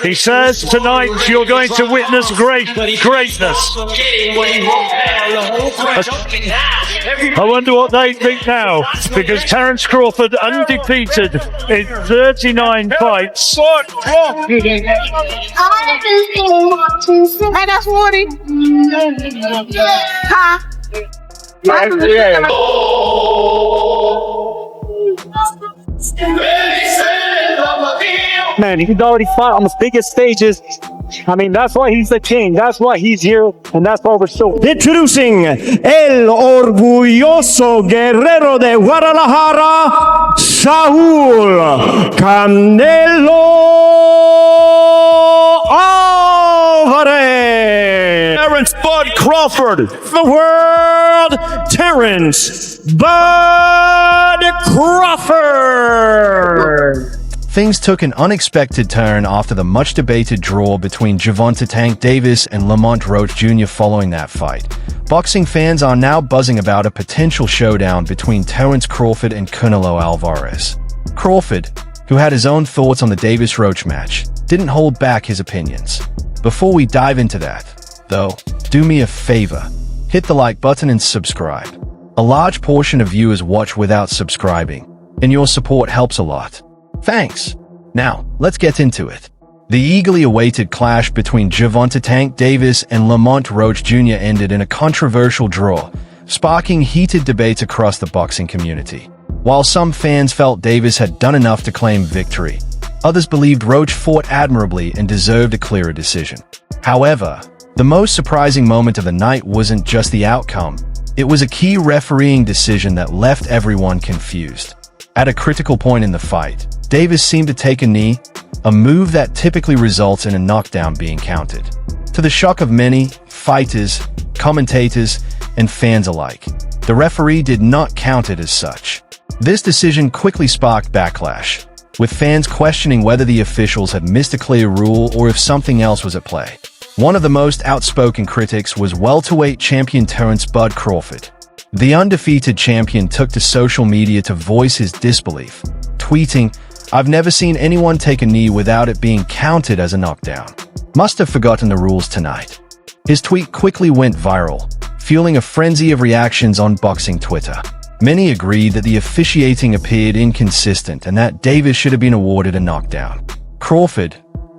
He says tonight you're going to witness greatness. I wonder what they think now, because Terence Crawford, undefeated in 39 fights. That's 40. Huh? Man, he can already fight on the biggest stages. I mean, that's why he's the king. That's why he's here, and that's why we're so. Introducing el orgulloso guerrero de Guadalajara, Saúl Canelo Alvarez. Terence Bud Crawford, the world Terence Bud Crawford. Things took an unexpected turn after the much-debated draw between Gervonta Tank Davis and Lamont Roach Jr. following that fight. Boxing fans are now buzzing about a potential showdown between Terence Crawford and Canelo Alvarez. Crawford, who had his own thoughts on the Davis-Roach match, didn't hold back his opinions. Before we dive into that, though, do me a favor. Hit the like button and subscribe. A large portion of viewers watch without subscribing, and your support helps a lot. Thanks. Now, let's get into it. The eagerly awaited clash between Gervonta Tank Davis and Lamont Roach Jr. ended in a controversial draw, sparking heated debates across the boxing community. While some fans felt Davis had done enough to claim victory, others believed Roach fought admirably and deserved a clearer decision. However, the most surprising moment of the night wasn't just the outcome. It was a key refereeing decision that left everyone confused. At a critical point in the fight, Davis seemed to take a knee, a move that typically results in a knockdown being counted. To the shock of many fighters, commentators, and fans alike, the referee did not count it as such. This decision quickly sparked backlash, with fans questioning whether the officials had missed a clear rule or if something else was at play. One of the most outspoken critics was welterweight champion Terence Bud Crawford. The undefeated champion took to social media to voice his disbelief, tweeting, "I've never seen anyone take a knee without it being counted as a knockdown. Must have forgotten the rules tonight." His tweet quickly went viral, fueling a frenzy of reactions on boxing Twitter. Many agreed that the officiating appeared inconsistent and that Davis should have been awarded a knockdown. Crawford,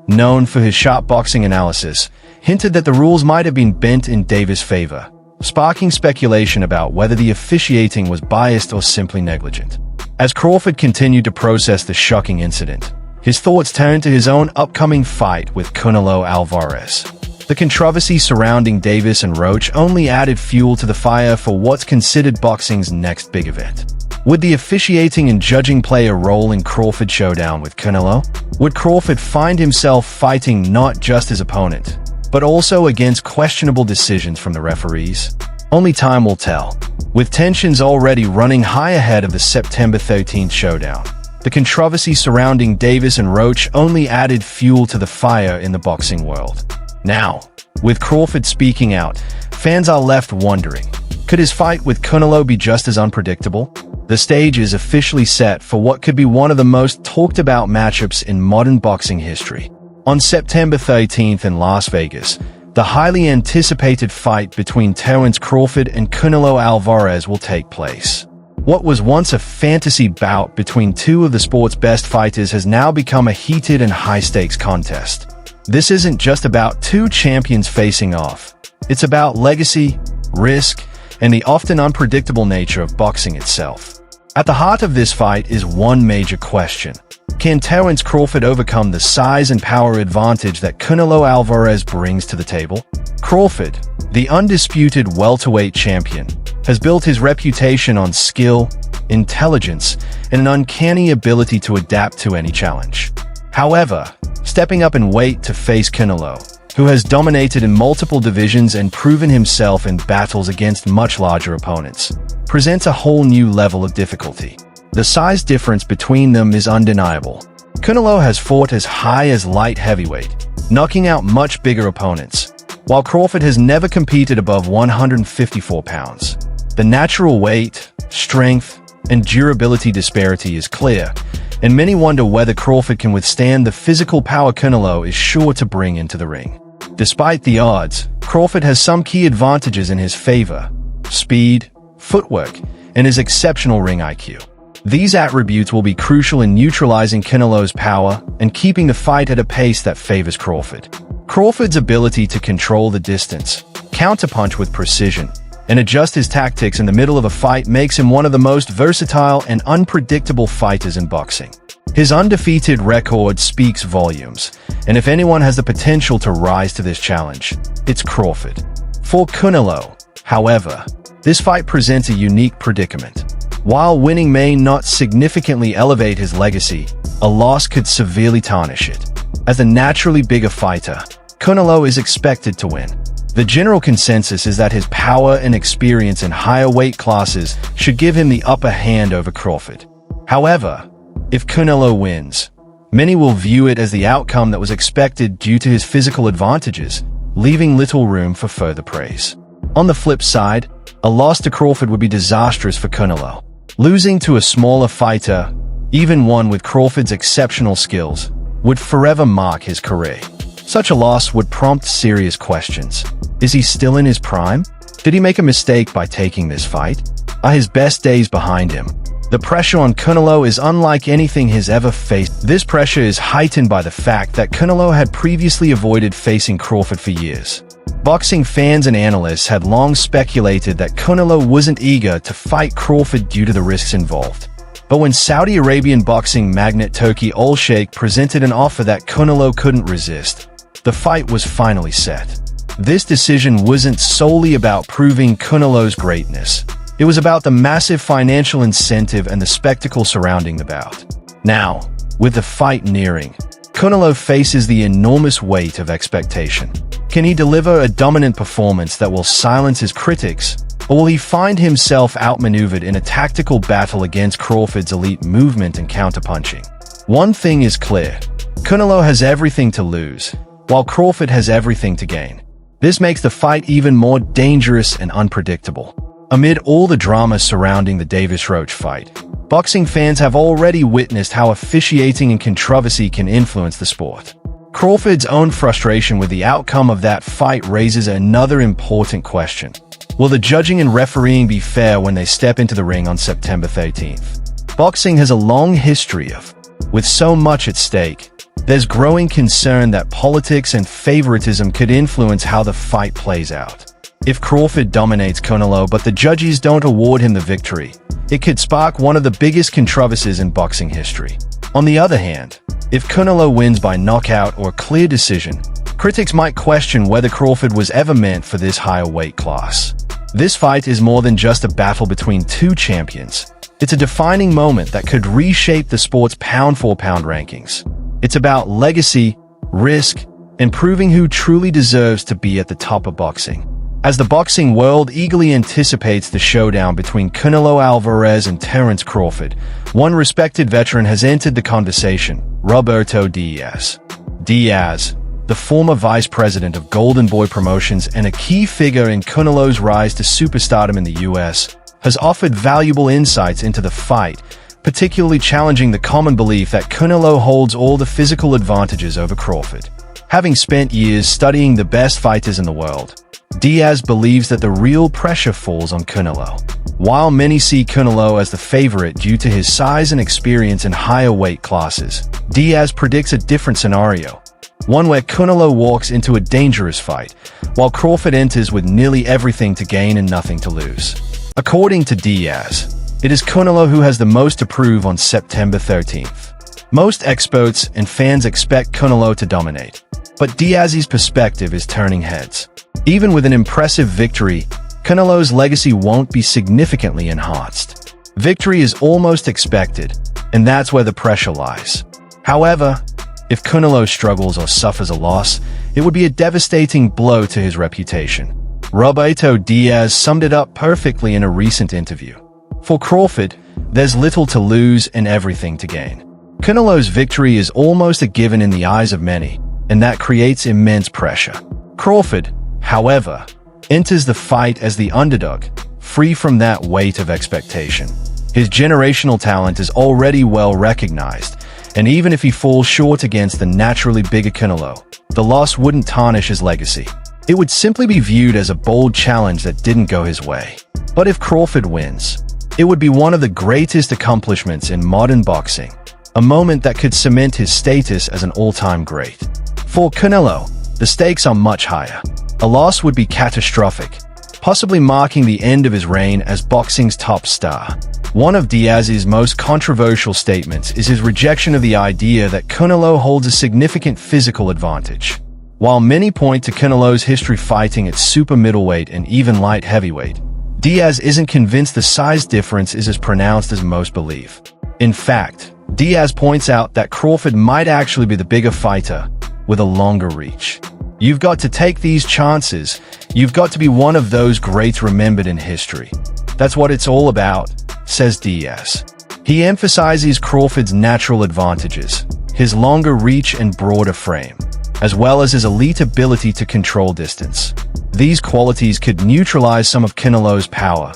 known for his sharp boxing analysis, hinted that the rules might have been bent in Davis' favor, sparking speculation about whether the officiating was biased or simply negligent. As Crawford continued to process the shocking incident, his thoughts turned to his own upcoming fight with Canelo Alvarez. The controversy surrounding Davis and Roach only added fuel to the fire for what's considered boxing's next big event. Would the officiating and judging play a role in Crawford's showdown with Canelo? Would Crawford find himself fighting not just his opponent, but also against questionable decisions from the referees? Only time will tell. With tensions already running high ahead of the September 13th showdown, the controversy surrounding Davis and Roach only added fuel to the fire in the boxing world. Now, with Crawford speaking out, fans are left wondering, could his fight with Canelo be just as unpredictable? The stage is officially set for what could be one of the most talked about matchups in modern boxing history. On September 13th in Las Vegas, the highly anticipated fight between Terence Crawford and Canelo Alvarez will take place. What was once a fantasy bout between two of the sport's best fighters has now become a heated and high-stakes contest. This isn't just about two champions facing off. It's about legacy, risk, and the often unpredictable nature of boxing itself. At the heart of this fight is one major question. Can Terence Crawford overcome the size and power advantage that Canelo Alvarez brings to the table? Crawford, the undisputed welterweight champion, has built his reputation on skill, intelligence, and an uncanny ability to adapt to any challenge. However, stepping up in weight to face Canelo, who has dominated in multiple divisions and proven himself in battles against much larger opponents, presents a whole new level of difficulty. The size difference between them is undeniable. Canelo has fought as high as light heavyweight, knocking out much bigger opponents, while Crawford has never competed above 154 pounds. The natural weight, strength, and durability disparity is clear, and many wonder whether Crawford can withstand the physical power Canelo is sure to bring into the ring. Despite the odds, Crawford has some key advantages in his favor: speed, footwork, and his exceptional ring IQ. These attributes will be crucial in neutralizing Canelo's power and keeping the fight at a pace that favors Crawford. Crawford's ability to control the distance, counterpunch with precision, and adjust his tactics in the middle of a fight makes him one of the most versatile and unpredictable fighters in boxing. His undefeated record speaks volumes, and if anyone has the potential to rise to this challenge, it's Crawford. For Canelo, however, this fight presents a unique predicament. While winning may not significantly elevate his legacy, a loss could severely tarnish it. As the naturally bigger fighter, Canelo is expected to win. The general consensus is that his power and experience in higher weight classes should give him the upper hand over Crawford. However, if Canelo wins, many will view it as the outcome that was expected due to his physical advantages, leaving little room for further praise. On the flip side, a loss to Crawford would be disastrous for Canelo. Losing to a smaller fighter, even one with Crawford's exceptional skills, would forever mark his career. Such a loss would prompt serious questions. Is he still in his prime? Did he make a mistake by taking this fight? Are his best days behind him? The pressure on Canelo is unlike anything he's ever faced. This pressure is heightened by the fact that Canelo had previously avoided facing Crawford for years. Boxing fans and analysts had long speculated that Canelo wasn't eager to fight Crawford due to the risks involved. But when Saudi Arabian boxing magnate Turki Al-Sheikh presented an offer that Canelo couldn't resist, the fight was finally set. This decision wasn't solely about proving Canelo's greatness. It was about the massive financial incentive and the spectacle surrounding the bout. Now, with the fight nearing, Canelo faces the enormous weight of expectation. Can he deliver a dominant performance that will silence his critics, or will he find himself outmaneuvered in a tactical battle against Crawford's elite movement and counterpunching? One thing is clear: Canelo has everything to lose, while Crawford has everything to gain. This makes the fight even more dangerous and unpredictable. Amid all the drama surrounding the Davis-Roach fight, boxing fans have already witnessed how officiating and controversy can influence the sport. Crawford's own frustration with the outcome of that fight raises another important question. Will the judging and refereeing be fair when they step into the ring on September 13th? Boxing has a long history of, with so much at stake, there's growing concern that politics and favoritism could influence how the fight plays out. If Crawford dominates Canelo but the judges don't award him the victory, it could spark one of the biggest controversies in boxing history. On the other hand, if Canelo wins by knockout or clear decision, critics might question whether Crawford was ever meant for this higher weight class. This fight is more than just a battle between two champions. It's a defining moment that could reshape the sport's pound-for-pound rankings. It's about legacy, risk, and proving who truly deserves to be at the top of boxing. As the boxing world eagerly anticipates the showdown between Canelo Alvarez and Terence Crawford, one respected veteran has entered the conversation: Roberto Diaz. Diaz, the former vice president of Golden Boy Promotions and a key figure in Canelo's rise to superstardom in the US, has offered valuable insights into the fight, particularly challenging the common belief that Canelo holds all the physical advantages over Crawford. Having spent years studying the best fighters in the world, Diaz believes that the real pressure falls on Canelo. While many see Canelo as the favorite due to his size and experience in higher weight classes, Diaz predicts a different scenario, one where Canelo walks into a dangerous fight, while Crawford enters with nearly everything to gain and nothing to lose. According to Diaz, it is Canelo who has the most to prove on September 13th. Most experts and fans expect Canelo to dominate, but Diaz's perspective is turning heads. Even with an impressive victory, Canelo's legacy won't be significantly enhanced. Victory is almost expected, and that's where the pressure lies. However, if Canelo struggles or suffers a loss, it would be a devastating blow to his reputation. Roberto Diaz summed it up perfectly in a recent interview. For Crawford, there's little to lose and everything to gain. Canelo's victory is almost a given in the eyes of many, and that creates immense pressure. Crawford, however, enters the fight as the underdog, free from that weight of expectation. His generational talent is already well recognized, and even if he falls short against the naturally bigger Canelo, the loss wouldn't tarnish his legacy. It would simply be viewed as a bold challenge that didn't go his way. But if Crawford wins, it would be one of the greatest accomplishments in modern boxing, a moment that could cement his status as an all-time great. For Canelo, the stakes are much higher. A loss would be catastrophic, possibly marking the end of his reign as boxing's top star. One of Diaz's most controversial statements is his rejection of the idea that Canelo holds a significant physical advantage. While many point to Canelo's history fighting at super middleweight and even light heavyweight, Diaz isn't convinced the size difference is as pronounced as most believe. In fact, Diaz points out that Crawford might actually be the bigger fighter with a longer reach. You've got to take these chances. You've got to be one of those greats remembered in history. That's what it's all about, says Diaz. He emphasizes Crawford's natural advantages, his longer reach and broader frame, as well as his elite ability to control distance. These qualities could neutralize some of Canelo's power,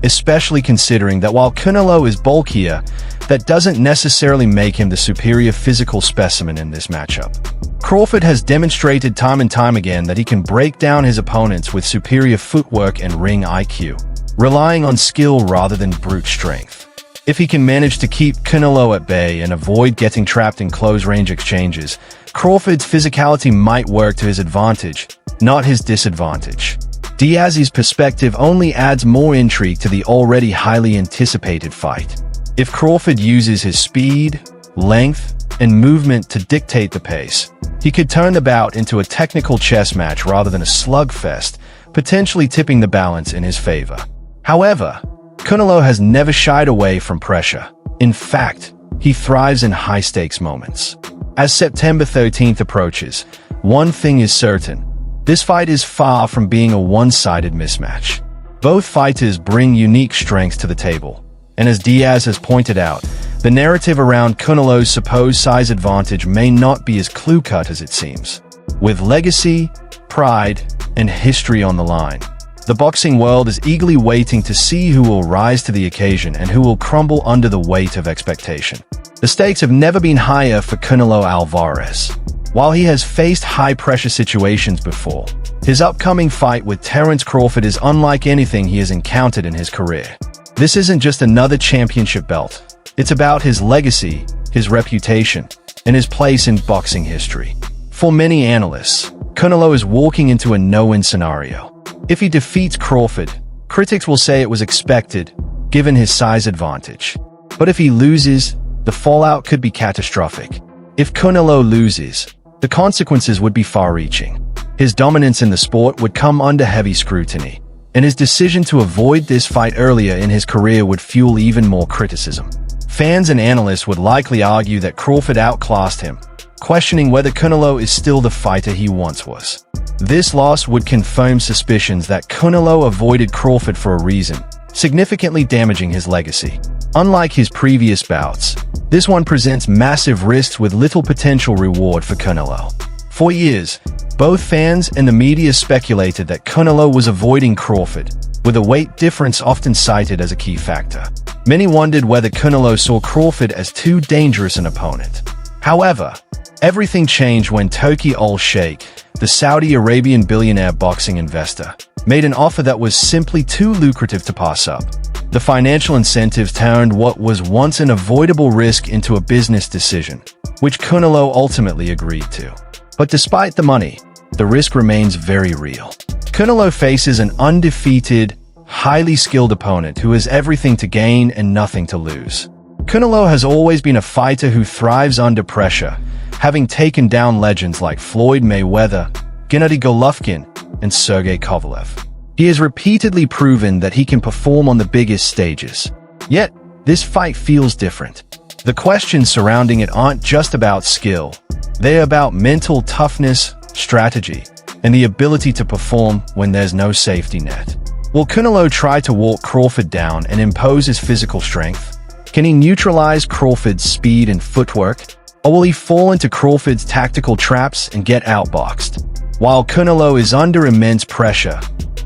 especially considering that while Canelo is bulkier, that doesn't necessarily make him the superior physical specimen in this matchup. Crawford has demonstrated time and time again that he can break down his opponents with superior footwork and ring IQ, relying on skill rather than brute strength. If he can manage to keep Canelo at bay and avoid getting trapped in close-range exchanges, Crawford's physicality might work to his advantage, not his disadvantage. Diaz's perspective only adds more intrigue to the already highly anticipated fight. If Crawford uses his speed, length, and movement to dictate the pace, he could turn the bout into a technical chess match rather than a slugfest, potentially tipping the balance in his favor. However, Canelo has never shied away from pressure. In fact, he thrives in high-stakes moments. As September 13th approaches, one thing is certain. This fight is far from being a one-sided mismatch. Both fighters bring unique strengths to the table, and as Diaz has pointed out, the narrative around Canelo's supposed size advantage may not be as clear-cut as it seems. With legacy, pride, and history on the line, the boxing world is eagerly waiting to see who will rise to the occasion and who will crumble under the weight of expectation. The stakes have never been higher for Canelo Alvarez. While he has faced high-pressure situations before, his upcoming fight with Terence Crawford is unlike anything he has encountered in his career. This isn't just another championship belt. It's about his legacy, his reputation, and his place in boxing history. For many analysts, Canelo is walking into a no-win scenario. If he defeats Crawford, critics will say it was expected, given his size advantage. But if he loses, the fallout could be catastrophic. If Canelo loses, the consequences would be far-reaching. His dominance in the sport would come under heavy scrutiny, and his decision to avoid this fight earlier in his career would fuel even more criticism. Fans and analysts would likely argue that Crawford outclassed him, questioning whether Canelo is still the fighter he once was. This loss would confirm suspicions that Canelo avoided Crawford for a reason, significantly damaging his legacy. Unlike his previous bouts, this one presents massive risks with little potential reward for Canelo. For years, both fans and the media speculated that Canelo was avoiding Crawford, with a weight difference often cited as a key factor. Many wondered whether Canelo saw Crawford as too dangerous an opponent. However, everything changed when Turki Al-Sheikh, the Saudi Arabian billionaire boxing investor, made an offer that was simply too lucrative to pass up. The financial incentives turned what was once an avoidable risk into a business decision, which Canelo ultimately agreed to. But despite the money, the risk remains very real. Canelo faces an undefeated, highly skilled opponent who has everything to gain and nothing to lose. Canelo has always been a fighter who thrives under pressure, having taken down legends like Floyd Mayweather, Gennady Golovkin, and Sergey Kovalev. He has repeatedly proven that he can perform on the biggest stages. Yet, this fight feels different. The questions surrounding it aren't just about skill. They're about mental toughness, strategy, and the ability to perform when there's no safety net. Will Canelo try to walk Crawford down and impose his physical strength? Can he neutralize Crawford's speed and footwork? Or will he fall into Crawford's tactical traps and get outboxed? While Canelo is under immense pressure,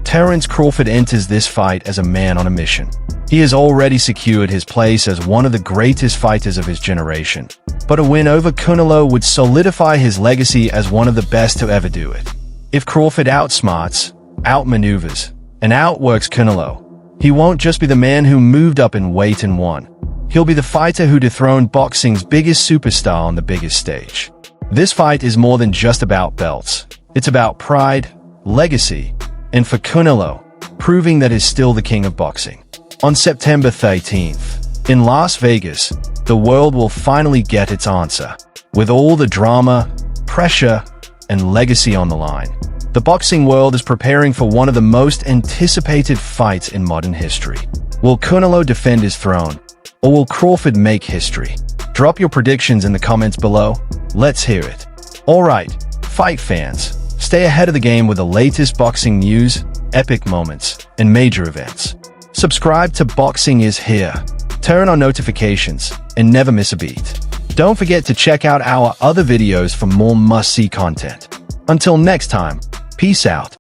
Terence Crawford enters this fight as a man on a mission. He has already secured his place as one of the greatest fighters of his generation. But a win over Canelo would solidify his legacy as one of the best to ever do it. If Crawford outsmarts, outmaneuvers, and outworks Canelo, he won't just be the man who moved up in weight and won. He'll be the fighter who dethroned boxing's biggest superstar on the biggest stage. This fight is more than just about belts. It's about pride, legacy, and for Canelo, proving that he's still the king of boxing. On September 13th, in Las Vegas, the world will finally get its answer. With all the drama, pressure, and legacy on the line, the boxing world is preparing for one of the most anticipated fights in modern history. Will Canelo defend his throne, or will Crawford make history? Drop your predictions in the comments below. Let's hear it. Alright, fight fans, stay ahead of the game with the latest boxing news, epic moments, and major events. Subscribe to Boxing is Here, turn on notifications, and never miss a beat. Don't forget to check out our other videos for more must-see content. Until next time, peace out.